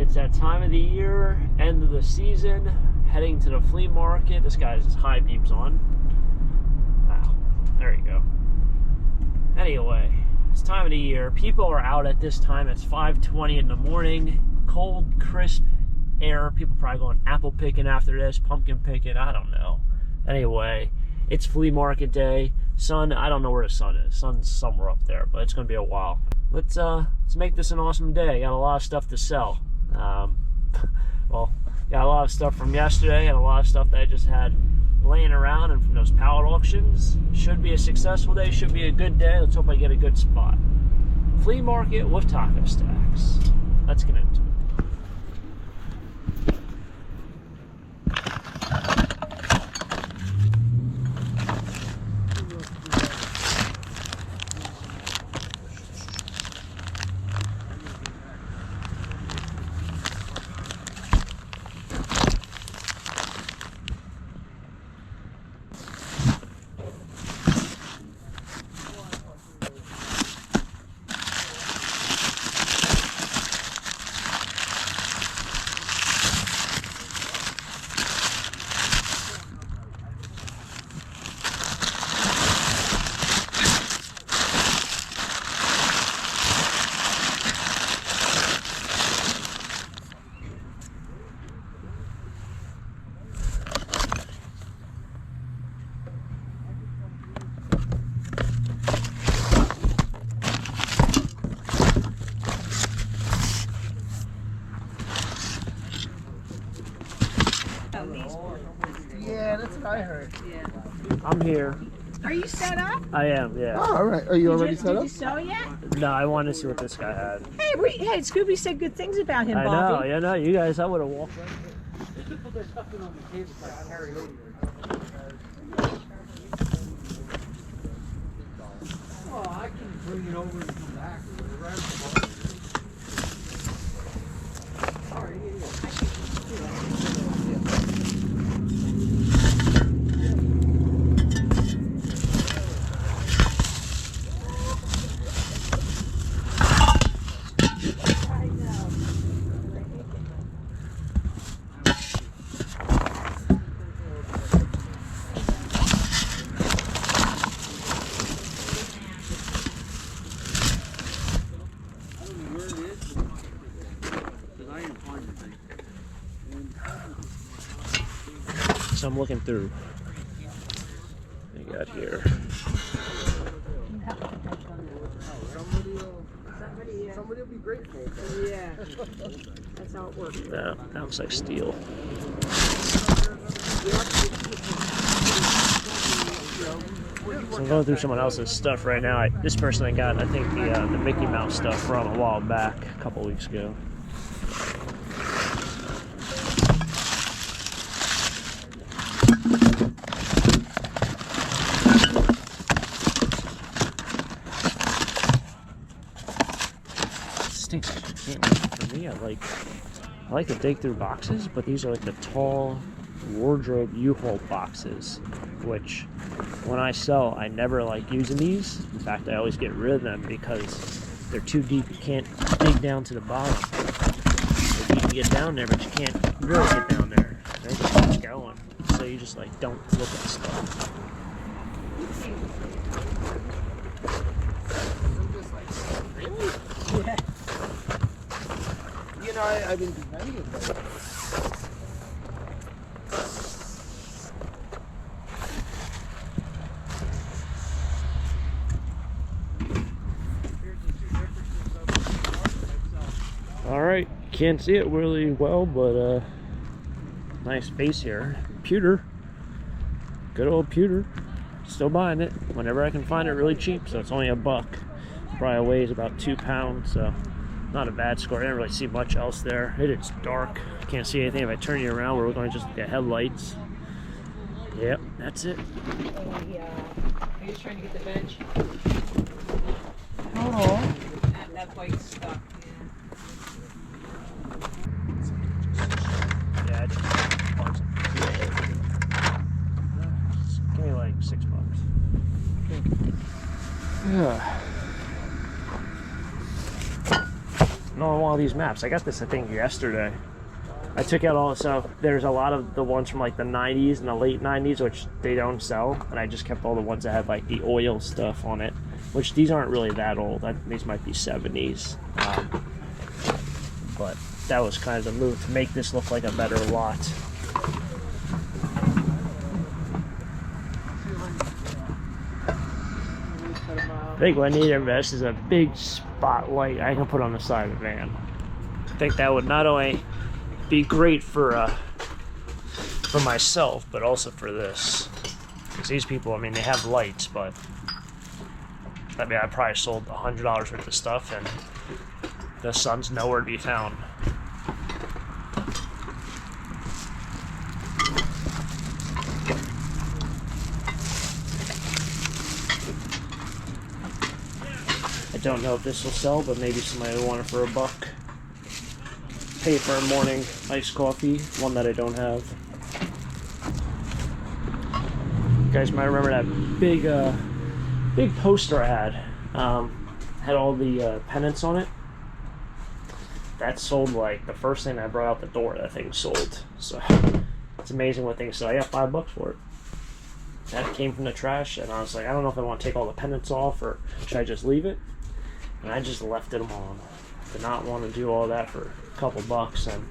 It's that time of the year, end of the season, heading to the flea market. This guy has his high beams on. Wow, there you go. Anyway, it's time of the year. People are out at this time. It's 5:20 in the morning. Cold, crisp air. People probably going apple picking after this, pumpkin picking, I don't know. Anyway, it's flea market day. Sun, I don't know where the sun is. Sun's somewhere up there, but it's going to be a while. Let's make this an awesome day. Got a lot of stuff to sell. Well, got a lot of stuff from yesterday and a lot of stuff that I just had laying around and from those pallet auctions. Should be a successful day, should be a good day. Let's hope I get a good spot. Flea market with taco stacks. Let's get into it. Yeah, that's what I heard. Yeah. I'm here. Are you set up? I am, yeah. Oh, all right. Are you already set Did up? you sew yet? No, I wanted to see what this guy had. Hey, hey, Scooby said good things about him, I know, Bobby. you know, you guys, I would have walked right Oh, I can bring it over and come back. So I'm looking through. What we got here? Somebody will be grateful. Yeah. That's how it works. No, that looks like steel. So I'm going through someone else's stuff right now. This person I got, I think, the Mickey Mouse stuff from a while back, a couple weeks ago. For me, I like to dig through boxes, but these are like the tall wardrobe U-Haul boxes, which when I sell, I never like using these. In fact, I always get rid of them because they're too deep. You can't dig down to the bottom. You can get down there, but you can't really get down there. They just keep going, so you just like don't look at stuff. Yeah. You know, I didn't do many of them. All right, can't see it really well, but nice space here. Pewter, good old pewter. Still buying it whenever I can find it really cheap. So it's only $1. Probably weighs about 2 pounds, so not a bad score. I didn't really see much else there. It is dark. Can't see anything. If I turn you around, we're going to just get headlights. Yep, that's it. Are you trying to get the bench? Oh. That bike's stuck. Yeah, it's parts. Give me like $6. Yeah. on one of these maps. I got this, I think, yesterday. I took out all, so there's a lot of the ones from like the 90s and the late 90s, which they don't sell, and I just kept all the ones that had like the oil stuff on it, which these aren't really that old. These might be 70s. But that was kind of the move to make this look like a better lot. I think what I need to invest is a big spotlight I can put on the side of the van. I think that would not only be great for myself, but also for this. Because these people, I mean, they have lights, but I mean, I probably sold $100 worth of stuff, and the sun's nowhere to be found. I don't know if this will sell, but maybe somebody will want it for $1. Pay for a morning iced coffee, one that I don't have. You guys might remember that big poster I had. Had all the pennants on it. That sold like the first thing I brought out the door. That thing sold. So it's amazing what things sell. I got $5 for it. That came from the trash, and I was like, I don't know if I want to take all the pennants off or should I just leave it. And I just left it on. Did not want to do all that for a couple bucks, and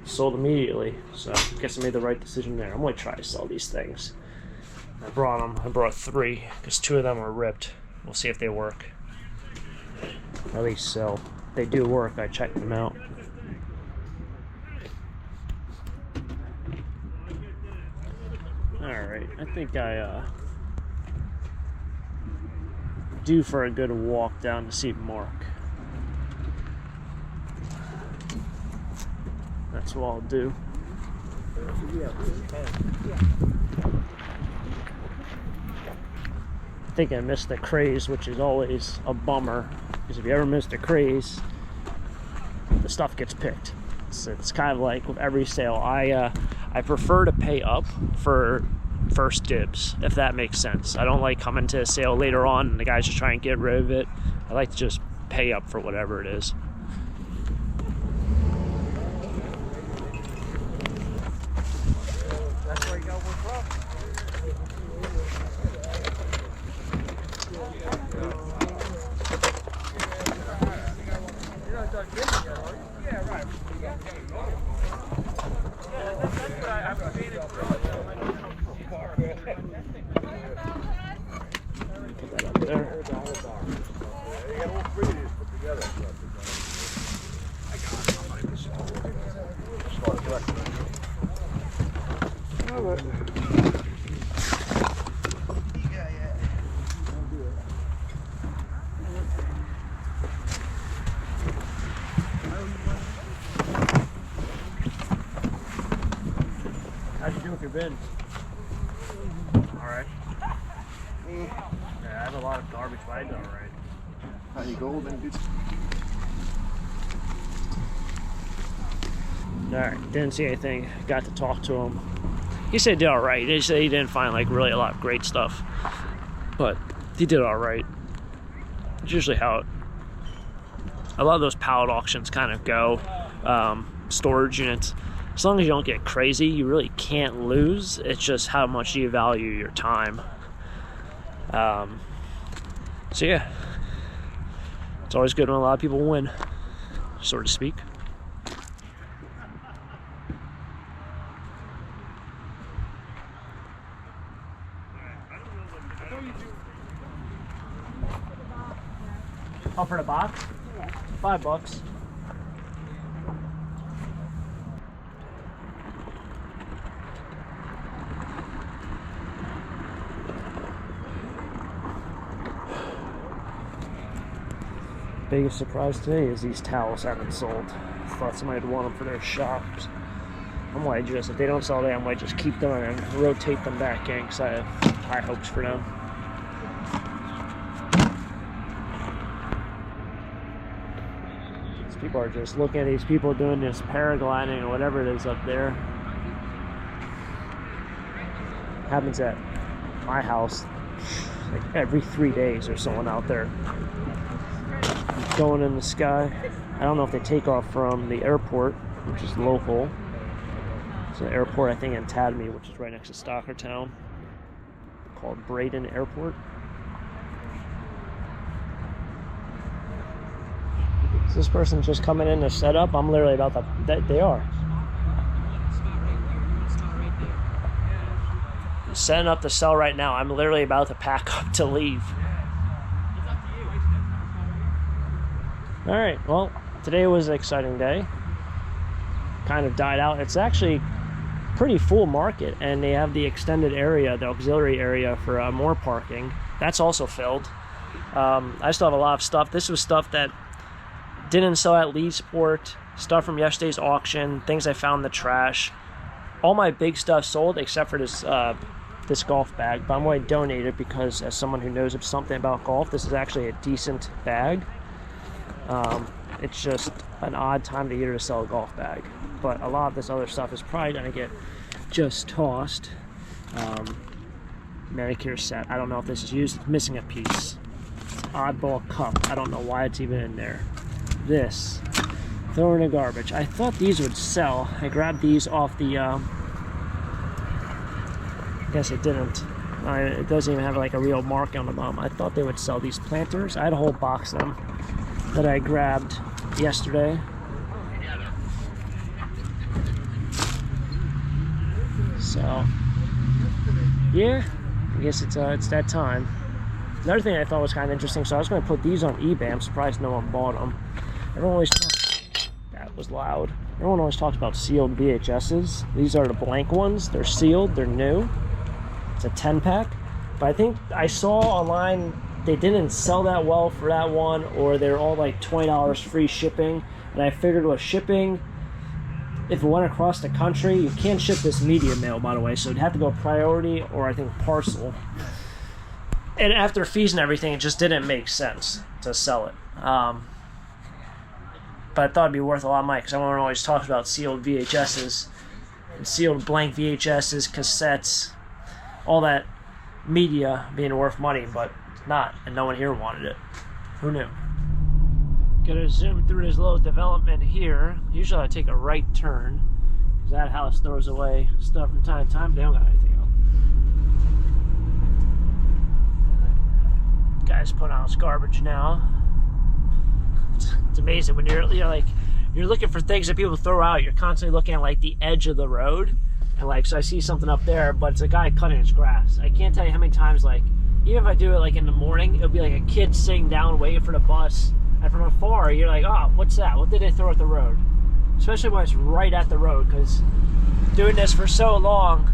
sold immediately. So I guess I made the right decision there. I'm going to try to sell these things. I brought them. I brought 3 because 2 of them were ripped. We'll see if they work. At least so. They do work. I checked them out. Alright, I think I due for a good walk down to see Mark. That's what I'll do. I think I missed the craze, which is always a bummer, because if you ever miss the craze, the stuff gets picked. It's kind of like with every sale. I prefer to pay up for first dibs, if that makes sense. I don't like coming to a sale later on and the guys just try and get rid of it. I like to just pay up for whatever it is. Put that up there. How'd you do with your bins? Alright. Yeah, I have a lot of garbage, but I did alright. How you go then, dude? Alright, didn't see anything. Got to talk to him. He said he did alright. He said he didn't find like really a lot of great stuff, but he did alright. It's usually how a lot of those pallet auctions kind of go. Storage units. As long as you don't get crazy, you really can't lose. It's just how much you value your time. So yeah, it's always good when a lot of people win, so to speak. Oh, for the box? Yeah. $5. Biggest surprise today is these towels haven't sold. Thought somebody would want them for their shops. I might just, if they don't sell today, I might just keep them and rotate them back in because I have high hopes for them. These people are just looking at these people doing this paragliding or whatever it is up there. Happens at my house like every 3 days. There's someone out there going in the sky. I don't know if they take off from the airport, which is local. It's an airport, I think, in Tadme, which is right next to STOCKERTOWN, called Braden Airport. Is this person just coming in to set up? I'm literally about to... They are. Setting up to sell right now. I'm literally about to pack up to leave. Alright, well, today was an exciting day. Kind of died out. It's actually pretty full market, and they have the extended area, the auxiliary area for more parking. That's also filled. I still have a lot of stuff. This was stuff that didn't sell at Leesport, stuff from yesterday's auction, things I found in the trash. All my big stuff sold except for this golf bag, but I'm going to donate it because as someone who knows something about golf, this is actually a decent bag. It's just an odd time of year to sell a golf bag, but a lot of this other stuff is probably going to get just tossed. Manicure set, I don't know if this is used. It's missing a piece. Oddball cup, I don't know why it's even in there. This, throw in the garbage. I thought these would sell. I grabbed these off the I guess it didn't. It doesn't even have like a real mark on them. I thought they would sell these planters. I had a whole box of them that I grabbed yesterday. So yeah, I guess it's that time. Another thing I thought was kind of interesting, so I was going to put these on eBay. I'm surprised no one bought them. Everyone always talks, that was loud. Everyone always talks about sealed VHSs. These are the blank ones. They're sealed, they're new. It's a 10-pack. But I think I saw online they didn't sell that well for that one, or they're all like $20 free shipping. And I figured with shipping, if it went across the country, you can't ship this media mail, by the way, so it'd have to go priority or I think parcel. And after fees and everything, it just didn't make sense to sell it. But I thought it'd be worth a lot of money because everyone always talks about sealed VHSs and sealed blank VHSs, cassettes, all that media being worth money, but it's not, and no one here wanted it. Who knew? Gonna zoom through this little development here. Usually I take a right turn because that house throws away stuff from time to time. They don't got anything else. Guys putting out his garbage now. It's amazing when you're looking for things that people throw out. You're constantly looking at like the edge of the road, and like, so I see something up there, but it's a guy cutting his grass. I can't tell you how many times, like, even if I do it like in the morning, it'll be like a kid sitting down waiting for the bus, and from afar you're like, oh, what's that? What did they throw at the road? Especially when it's right at the road, because doing this for so long,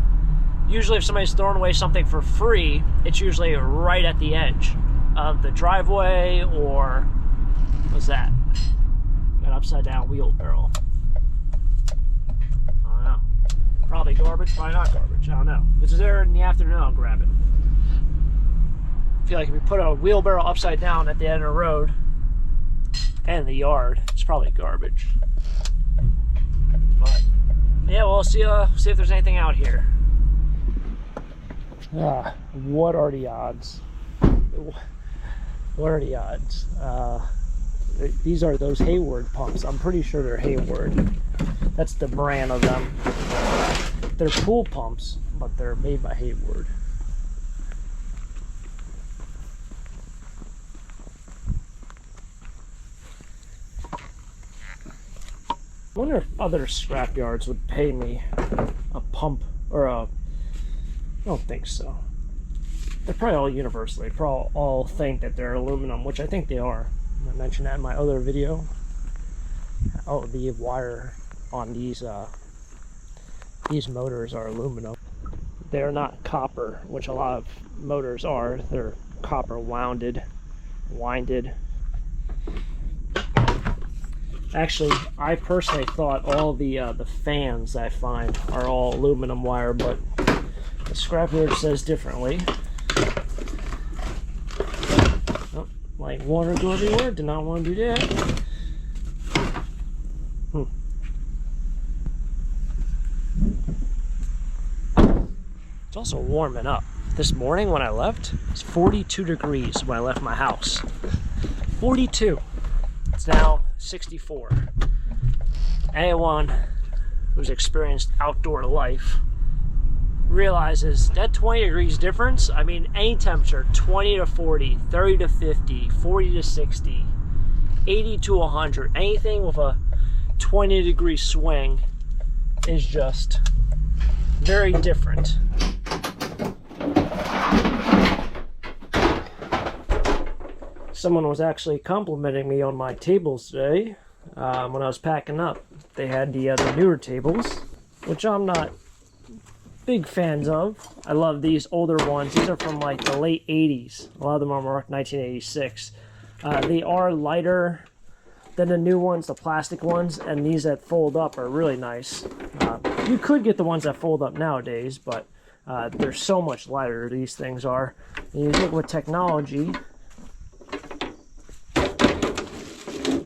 usually if somebody's throwing away something for free, it's usually right at the edge of the driveway, or what's that? Got upside down wheelbarrow. I don't know. Probably garbage, probably not garbage. I don't know. If it's there in the afternoon, I'll grab it. I feel like if we put a wheelbarrow upside down at the end of the road and the yard, it's probably garbage. But yeah, we'll see if there's anything out here. What are the odds? What are the odds? These are those Hayward pumps. I'm pretty sure they're Hayward. That's the brand of them. They're pool pumps, but they're made by Hayward. I wonder if other scrap yards would pay me a pump or a... I don't think so. They're probably all universal. They probably all think that they're aluminum, which I think they are. I mentioned that in my other video. Oh, the wire on these motors are aluminum. They're not copper, which a lot of motors are. They're copper winded. Actually, I personally thought all the fans I find are all aluminum wire, but the scrapyard says differently. Oh, like water go everywhere. Did not want to do that. It's also warming up. This morning when I left, it's 42 degrees when I left my house. 42. It's now 64. Anyone who's experienced outdoor life realizes that 20 degrees difference, I mean, any temperature, 20 to 40, 30 to 50, 40 to 60, 80 to 100, anything with a 20 degree swing is just very different. Someone was actually complimenting me on my tables today when I was packing up. They had the newer tables, which I'm not big fans of. I love these older ones. These are from like the late 80s. A lot of them are marked 1986. They are lighter than the new ones, the plastic ones, and these that fold up are really nice. You could get the ones that fold up nowadays, but they're so much lighter, these things are. And you look with technology,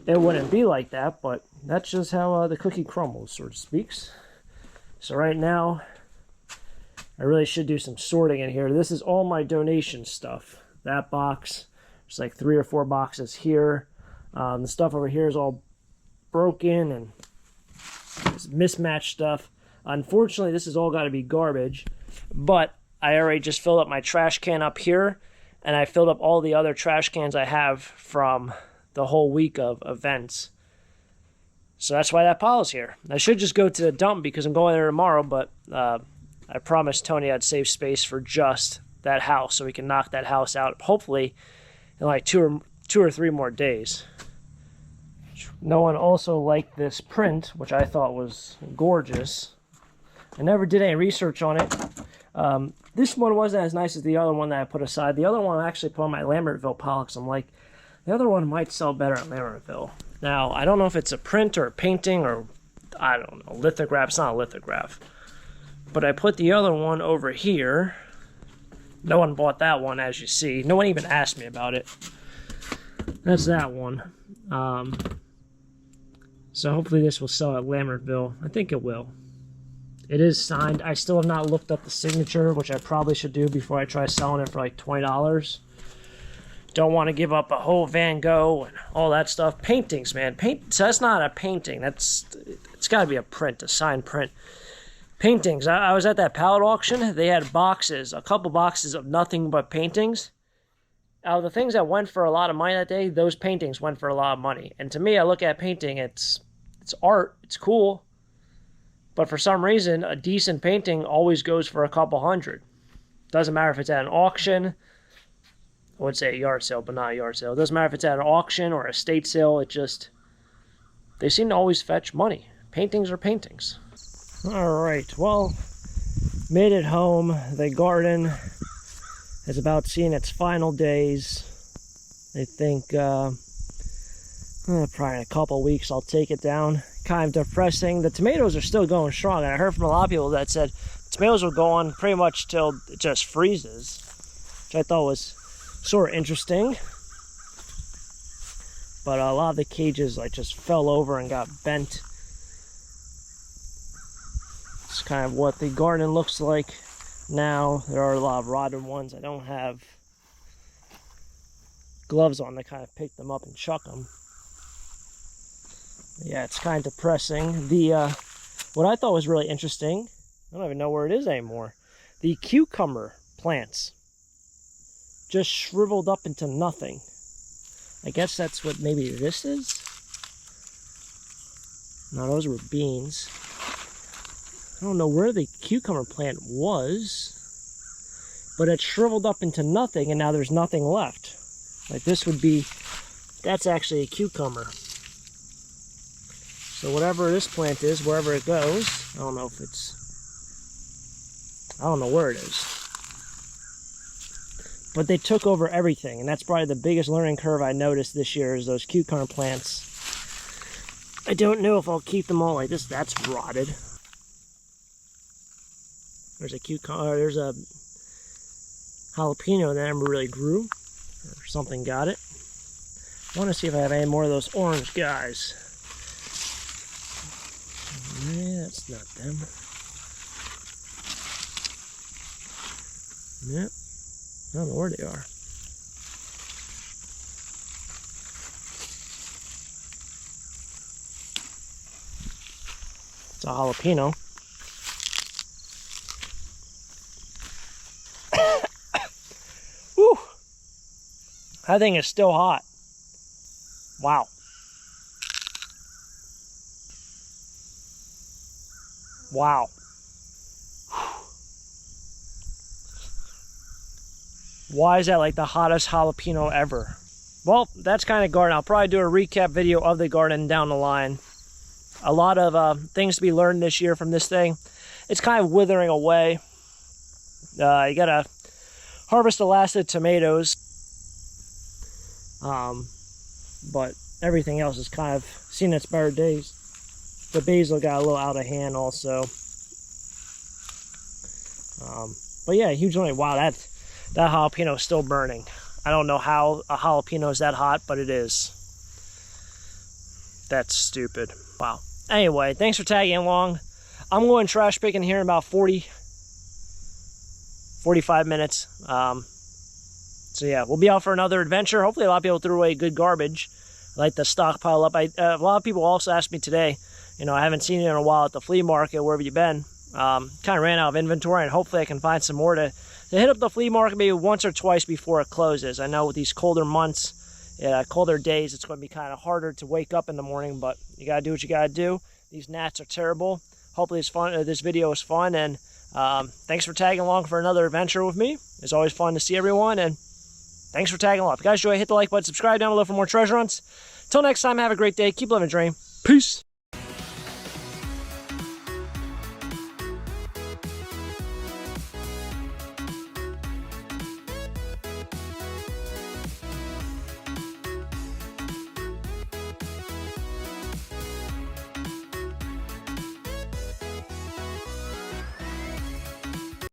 it wouldn't be like that, but that's just how the cookie crumbles, so to speak. So right now, I really should do some sorting in here. This is all my donation stuff. That box, there's like 3 or 4 boxes here. The stuff over here is all broken and mismatched stuff. Unfortunately, this has all got to be garbage, but I already just filled up my trash can up here, and I filled up all the other trash cans I have from the whole week of events. So that's why that pile is here. I should just go to the dump because I'm going there tomorrow, but I promised Tony I'd save space for just that house so we can knock that house out, hopefully in like two or three more days. No one also liked this print, which I thought was gorgeous. I never did any research on it. This one wasn't as nice as the other one that I put aside. The other one I actually put on my Lambertville pile because I'm like, the other one might sell better at Lambertville. Now, I don't know if it's a print or a painting or, I don't know, lithograph. It's not a lithograph. But I put the other one over here. No one bought that one, as you see. No one even asked me about it. That's that one. So hopefully this will sell at Lambertville. I think it will. It is signed. I still have not looked up the signature, which I probably should do before I try selling it for like $20. Don't want to give up a whole Van Gogh and all that stuff. Paintings, man. So that's not a painting. It's got to be a print, a signed print. Paintings. I was at that pallet auction. They had boxes, a couple boxes of nothing but paintings. Out of the things that went for a lot of money that day, those paintings went for a lot of money. And to me, I look at painting, it's art, it's cool. But for some reason, a decent painting always goes for a couple $100. Doesn't matter if it's at an auction. I would say a yard sale, but not a yard sale. It doesn't matter if it's at an auction or a estate sale. They seem to always fetch money. Paintings are paintings. All right, well, made it home. The garden is about seeing its final days. I think probably in a couple weeks I'll take it down. Kind of depressing. The tomatoes are still going strong, and I heard from a lot of people that said tomatoes will go on pretty much till it just freezes, which I thought was sort of interesting. But a lot of the cages like just fell over and got bent. It's kind of what the garden looks like now. There are a lot of rotten ones. I don't have gloves on to kind of pick them up and chuck them. Yeah, it's kind of depressing. What I thought was really interesting, I don't even know where it is anymore. The cucumber plants just shriveled up into nothing. I guess that's what maybe this is. No, those were beans. I don't know where the cucumber plant was, but it shriveled up into nothing, and now there's nothing left. Like this would be, that's actually a cucumber. So whatever this plant is, wherever it goes, I don't know if it's, I don't know where it is. But they took over everything, and that's probably the biggest learning curve I noticed this year is those cucumber plants. I don't know if I'll keep them all like this. That's rotted. There's a cucumber, there's a jalapeno that never really grew, or something got it. I want to see if I have any more of those orange guys. Yeah, that's not them. Yep. I don't know where they are. It's a jalapeno. Whew. That thing is still hot. Wow. Wow. Why is that like the hottest jalapeno ever? Well, that's kind of garden. I'll probably do a recap video of the garden down the line. A lot of things to be learned this year from this thing. It's kind of withering away. You gotta harvest the last of the tomatoes. But everything else is kind of seen its better days. The basil got a little out of hand also. But yeah, huge only. Wow, that jalapeno is still burning. I don't know how a jalapeno is that hot, but it is. That's stupid. Wow. Anyway, thanks for tagging along. I'm going trash picking here in about 45 minutes. So yeah, we'll be out for another adventure. Hopefully a lot of people threw away good garbage. I like to stockpile up. A lot of people also asked me today, you know, I haven't seen you in a while at the flea market. Where have you been? Kind of ran out of inventory, and hopefully I can find some more to hit up the flea market maybe once or twice before it closes. I know with these colder months, colder days, it's going to be kind of harder to wake up in the morning, but you got to do what you got to do. These gnats are terrible. Hopefully this video was fun, and thanks for tagging along for another adventure with me. It's always fun to see everyone, and thanks for tagging along. If you guys enjoy, hit the like button, subscribe down below for more treasure hunts. Till next time, have a great day. Keep living the dream. Peace.